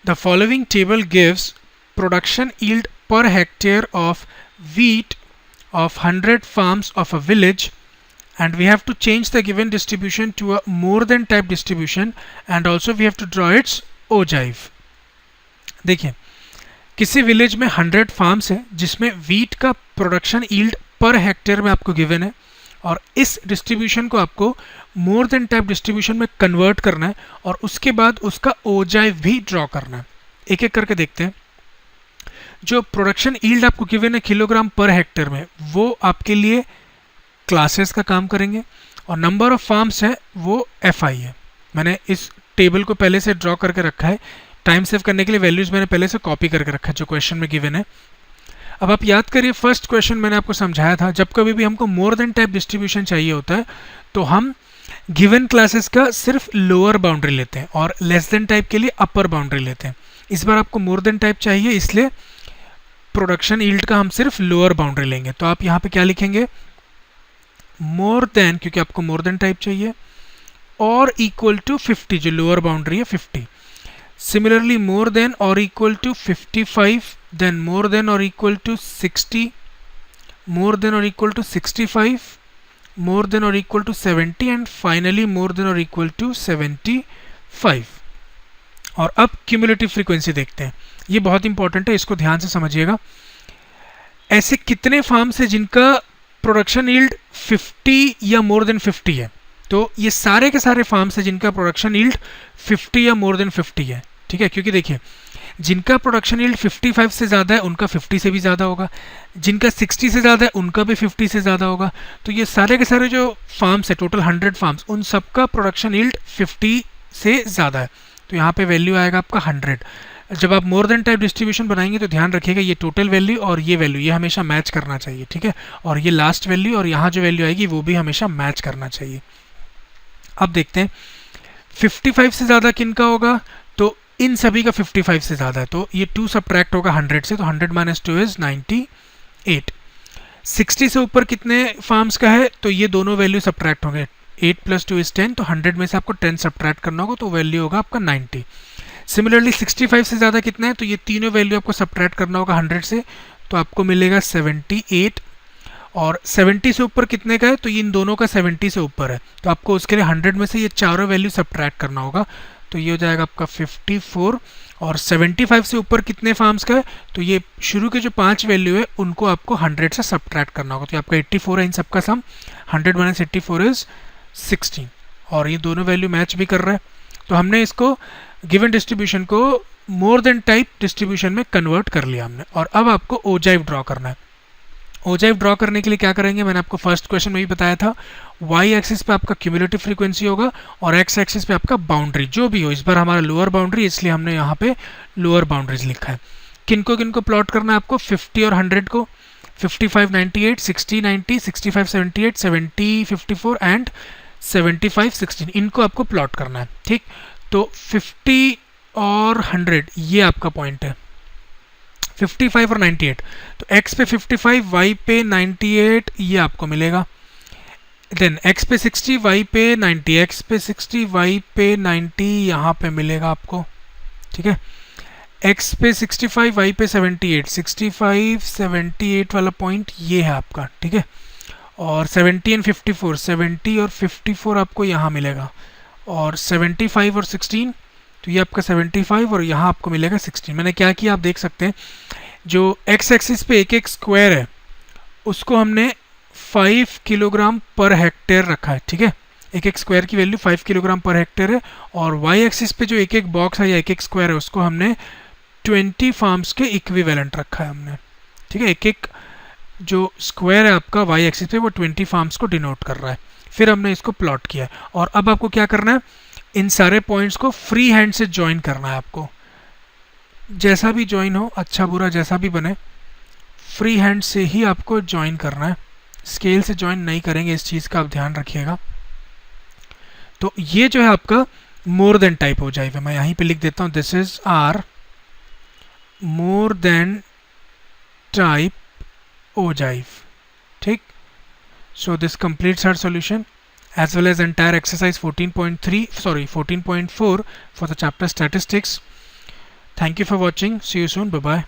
The following table gives production yield per hectare of wheat of 100 farms of a village, and we have to change the given distribution to a more than type distribution, and also we have to draw its ogive. देखिए, किसी village में 100 farms है जिसमें wheat का production yield per hectare में आपको given है, और इस डिस्ट्रीब्यूशन को आपको मोर देन टाइप डिस्ट्रीब्यूशन में कन्वर्ट करना है और उसके बाद उसका ओजाइव भी ड्रॉ करना है. एक एक करके देखते हैं. जो प्रोडक्शन यील्ड आपको गिवन है किलोग्राम पर हेक्टेयर में, वो आपके लिए क्लासेस का काम करेंगे, और नंबर ऑफ फार्म्स है वो FI है. मैंने इस टेबल को पहले से ड्रॉ करके रखा है. टाइम सेव करने के लिए वैल्यूज मैंने पहले से कॉपी करके रखा है जो क्वेश्चन में गिवन है. अब आप याद करिए, फर्स्ट क्वेश्चन मैंने आपको समझाया था, जब कभी भी हमको मोर देन टाइप डिस्ट्रीब्यूशन चाहिए होता है तो हम गिवन क्लासेस का सिर्फ लोअर बाउंड्री लेते हैं और लेस देन टाइप के लिए अपर बाउंड्री लेते हैं. इस बार आपको मोर देन टाइप चाहिए, इसलिए प्रोडक्शन यील्ड का हम सिर्फ लोअर बाउंड्री लेंगे. तो आप यहाँ पे क्या लिखेंगे, मोर देन, क्योंकि आपको मोर देन टाइप चाहिए, और इक्वल टू 50, जो लोअर बाउंड्री है 50. सिमिलरली मोर देन और equal to 55, then more than or equal to 60, more than or equal to 65, more than or equal to 70, and finally more than or equal to 75. और अब cumulative frequency देखते हैं. ये बहुत important है, इसको ध्यान से समझिएगा. ऐसे कितने फार्म्स है जिनका प्रोडक्शन यील्ड 50 या मोर देन 50 है? तो ये सारे के सारे फार्म्स है जिनका प्रोडक्शन यील्ड 50 या मोर देन 50 है. ठीक है, क्योंकि देखिए, जिनका प्रोडक्शन यील्ड 55 से ज़्यादा है उनका 50 से भी ज़्यादा होगा, जिनका 60 से ज़्यादा है उनका भी 50 से ज़्यादा होगा. तो ये सारे के सारे जो फार्म्स है, टोटल 100 फार्म्स, उन सबका प्रोडक्शन यील्ड 50 से ज़्यादा है. तो यहाँ पे वैल्यू आएगा आपका 100. जब आप मोर देन टाइप डिस्ट्रीब्यूशन बनाएंगे तो ध्यान रखिएगा, ये टोटल वैल्यू और ये वैल्यू ये हमेशा मैच करना चाहिए. ठीक है, और ये लास्ट वैल्यू और यहाँ जो वैल्यू आएगी वो भी हमेशा मैच करना चाहिए. अब देखते हैं 55 से ज़्यादा किन का होगा, तो इन सभी का 55 से ज़्यादा है, तो ये 2 सब्ट्रैक्ट होगा 100 से, तो 100 - 2 इज 98. 60 से ऊपर कितने फार्म्स का है, तो ये दोनों वैल्यू सब्ट्रैक्ट होंगे. 8 + 2 इज 10, तो 100 में से आपको 10 सब्ट्रैक्ट करना होगा, तो वैल्यू होगा आपका 90. सिमिलरली 65 से ज़्यादा कितना है, तो ये तीनों वैल्यू आपको सब्ट्रैक्ट करना होगा 100 से, तो आपको मिलेगा 78. और 70 से ऊपर कितने का है, तो इन दोनों का 70 से ऊपर है, तो आपको उसके लिए 100 में से ये चारों वैल्यू सब्ट्रैक्ट करना होगा, तो ये हो जाएगा आपका 54. और 75 से ऊपर कितने फार्म्स का है, तो ये शुरू के जो 5 वैल्यू है उनको आपको 100 से सब्ट्रैक्ट करना होगा, तो आपका 84 है इन सबका सम. 100 - 84 इज 16, और ये दोनों वैल्यू मैच भी कर रहा है. तो हमने इसको गिवन डिस्ट्रीब्यूशन को मोर देन टाइप डिस्ट्रीब्यूशन में कन्वर्ट कर लिया हमने. और अब आपको ओजाइव ड्रॉ करना है. ओजाइव ड्रॉ करने के लिए क्या करेंगे, मैंने आपको फर्स्ट क्वेश्चन में भी बताया था, वाई एक्सिस पे आपका क्यूमुलेटिव फ्रीक्वेंसी होगा और एक्स एक्सिस पे आपका बाउंड्री जो भी हो. इस बार हमारा लोअर बाउंड्री, इसलिए हमने यहाँ पे लोअर बाउंड्रीज लिखा है. किनको प्लॉट करना है आपको, 50 और 100 को, 55 98, 60 90, 65 78, 70 54 एंड 75 16, इनको आपको प्लॉट करना है. ठीक, तो 50 और 100 ये आपका पॉइंट है, 55 और 98, तो x पे 55, y पे 98 ये आपको मिलेगा. देन x पे 60, y पे 90, x पे 60, y पे 90 यहाँ पे मिलेगा आपको. ठीक है, x पे 65, y पे 78, 65 78 वाला पॉइंट ये है आपका. ठीक है, और 70 एंड 54, 70 और 54 आपको यहाँ मिलेगा, और 75 और 16, तो ये आपका 75 और यहाँ आपको मिलेगा 16. मैंने क्या किया आप देख सकते हैं, जो x एक्सिस पे एक स्क्वायर है उसको हमने 5 किलोग्राम पर हेक्टेयर रखा है. ठीक है, एक स्क्वायर की वैल्यू 5 किलोग्राम पर हेक्टेयर है, और y एक्सिस पे जो एक बॉक्स है या एक स्क्वायर है उसको हमने 20 फार्म्स के इक्विवेलेंट रखा है हमने. ठीक है, एक जो स्क्वायर है आपका y एक्सिस पे वो 20 फार्म्स को डिनोट कर रहा है. फिर हमने इसको प्लॉट किया है, और अब आपको क्या करना है, इन सारे पॉइंट्स को फ्री हैंड से ज्वाइन करना है. आपको जैसा भी ज्वाइन हो, अच्छा बुरा जैसा भी बने, फ्री हैंड से ही आपको ज्वाइन करना है. स्केल से ज्वाइन नहीं करेंगे, इस चीज़ का आप ध्यान रखिएगा. तो ये जो है आपका मोर देन टाइप हो जाएगा. मैं यहीं पे लिख देता हूँ, this is our more than type ogive. ठीक, so this completes our solution as well as entire exercise 14.4 for the chapter statistics. Thank you for watching. See you soon. Bye bye.